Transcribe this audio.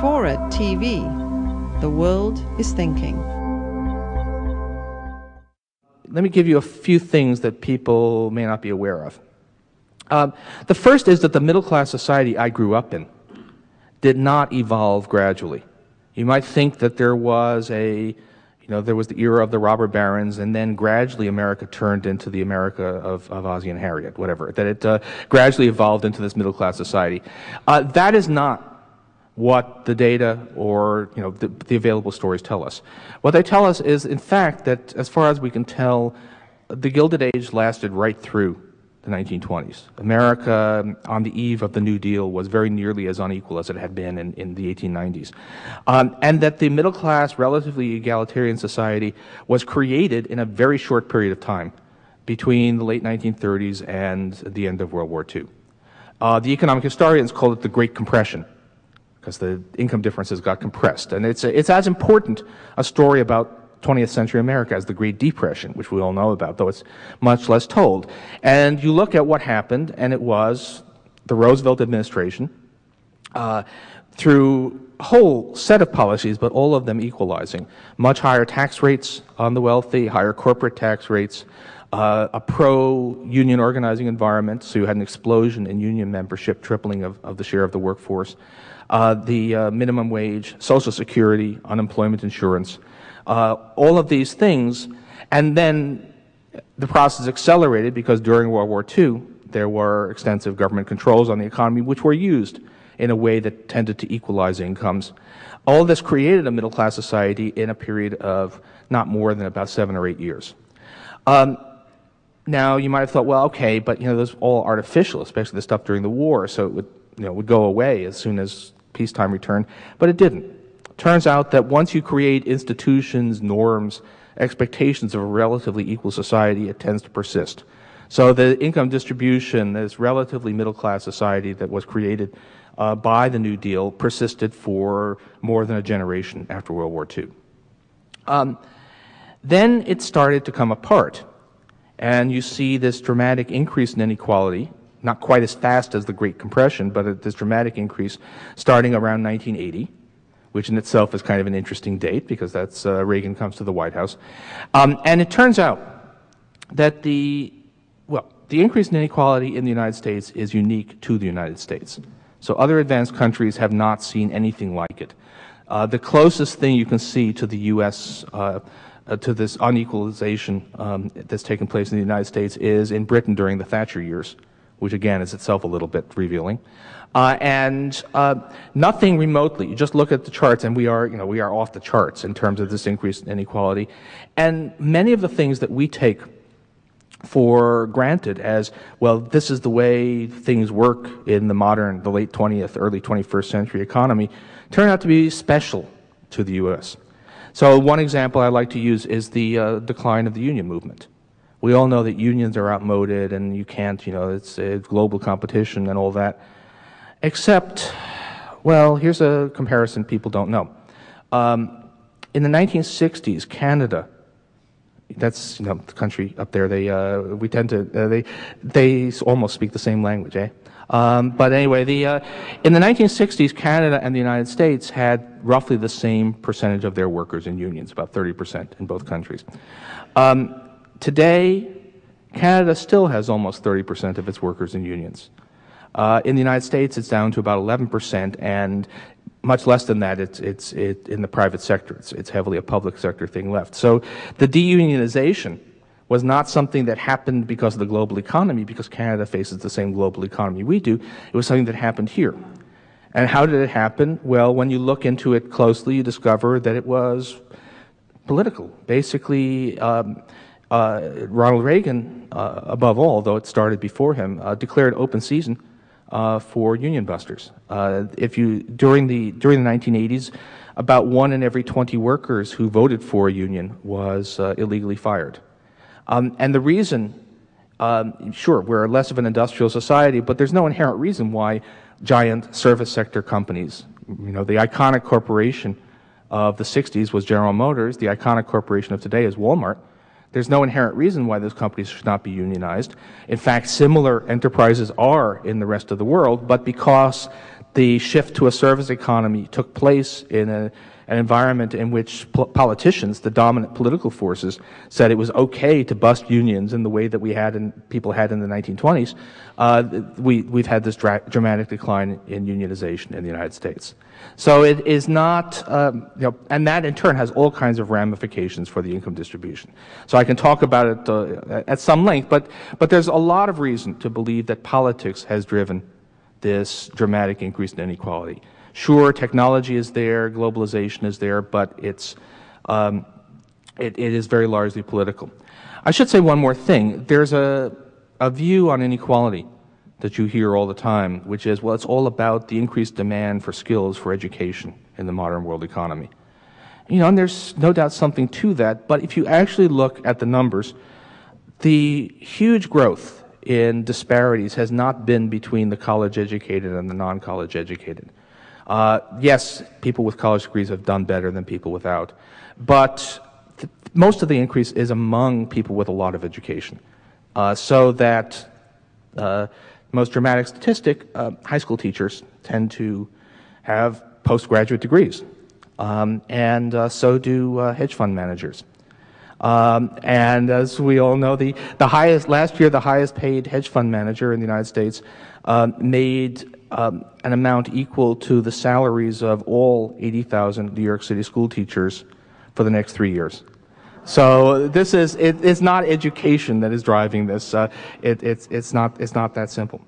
For at TV, the world is thinking. Let me give you a few things that people may not be aware of. The first is that the middle-class society I grew up in did not evolve gradually. You might think that there was the era of the robber barons, and then gradually America turned into the America of Ozzie and Harriet, whatever, that it gradually evolved into this middle-class society. That is not what the data or the available stories tell us. What they tell us is, in fact, that as far as we can tell, the Gilded Age lasted right through the 1920s. America, on the eve of the New Deal, was very nearly as unequal as it had been in the 1890s. And that the middle-class, relatively egalitarian society was created in a very short period of time between the late 1930s and the end of World War II. The economic historians call it the Great Compression, because the income differences got compressed. And it's as important a story about 20th century America as the Great Depression, which we all know about, though it's much less told. And you look at what happened, and it was the Roosevelt administration, through a whole set of policies, but all of them equalizing. Much higher tax rates on the wealthy, higher corporate tax rates, a pro-union organizing environment, so you had an explosion in union membership, tripling of the share of the workforce, the minimum wage, Social Security, unemployment insurance, all of these things. And then the process accelerated because during World War II, there were extensive government controls on the economy, which were used in a way that tended to equalize incomes. All this created a middle-class society in a period of not more than about 7 or 8 years. Now, you might have thought, well, okay, but this was all artificial, especially the stuff during the war, so it would go away as soon as peacetime returned, but it didn't. Turns out that once you create institutions, norms, expectations of a relatively equal society, it tends to persist. So the income distribution, this relatively middle-class society that was created by the New Deal, persisted for more than a generation after World War II. Then it started to come apart, and you see this dramatic increase in inequality, not quite as fast as the Great Compression, but this dramatic increase starting around 1980, which in itself is kind of an interesting date because that's Reagan comes to the White House. And it turns out that the increase in inequality in the United States is unique to the United States. So other advanced countries have not seen anything like it. The closest thing you can see to the U.S., to this unequalization that's taken place in the United States is in Britain during the Thatcher years, which again is itself a little bit revealing. Nothing remotely. You just look at the charts, and we are off the charts in terms of this increase in inequality. And many of the things that we take for granted as, well, this is the way things work in the late 20th, early 21st century economy, turn out to be special to the U.S. So one example I like to use is the decline of the union movement. We all know that unions are outmoded and you can't, it's global competition and all that. Except, well, here's a comparison people don't know. In the 1960s, Canada, that's, the country up there, they almost speak the same language, eh? But anyway, in the 1960s, Canada and the United States had roughly the same percentage of their workers in unions, about 30% in both countries. Today, Canada still has almost 30% of its workers in unions. In the United States, it's down to about 11%, and much less than that, it's in the private sector. It's heavily a public sector thing left. So the deunionization was not something that happened because of the global economy, because Canada faces the same global economy we do. It was something that happened here. And how did it happen? Well, when you look into it closely, you discover that it was political. Basically, Ronald Reagan, above all, though it started before him, declared open season for union busters. During the 1980s, about 1 in every 20 workers who voted for a union was illegally fired. And the reason, sure, we're less of an industrial society, but there's no inherent reason why giant service sector companies, the iconic corporation of the 60s was General Motors, the iconic corporation of today is Walmart. There's no inherent reason why those companies should not be unionized. In fact, similar enterprises are in the rest of the world, but because The shift to a service economy took place in an environment in which politicians, the dominant political forces, said it was okay to bust unions in the way that people had in the 1920s. We've had this dramatic decline in unionization in the United States. So it is not, and that in turn has all kinds of ramifications for the income distribution. So I can talk about it at some length, but there's a lot of reason to believe that politics has driven this dramatic increase in inequality. Sure, technology is there, globalization is there, but it is very largely political. I should say one more thing. There's a view on inequality that you hear all the time, which is, well, it's all about the increased demand for skills for education in the modern world economy. And there's no doubt something to that, but if you actually look at the numbers, the huge growth in disparities has not been between the college-educated and the non-college educated. Yes, people with college degrees have done better than people without, but most of the increase is among people with a lot of education. So that most dramatic statistic, high school teachers tend to have postgraduate degrees, and so do hedge fund managers. And as we all know, last year the highest paid hedge fund manager in the United States made an amount equal to the salaries of all 80,000 New York City school teachers for the next 3 years. So it's not education that is driving this. It's not that simple.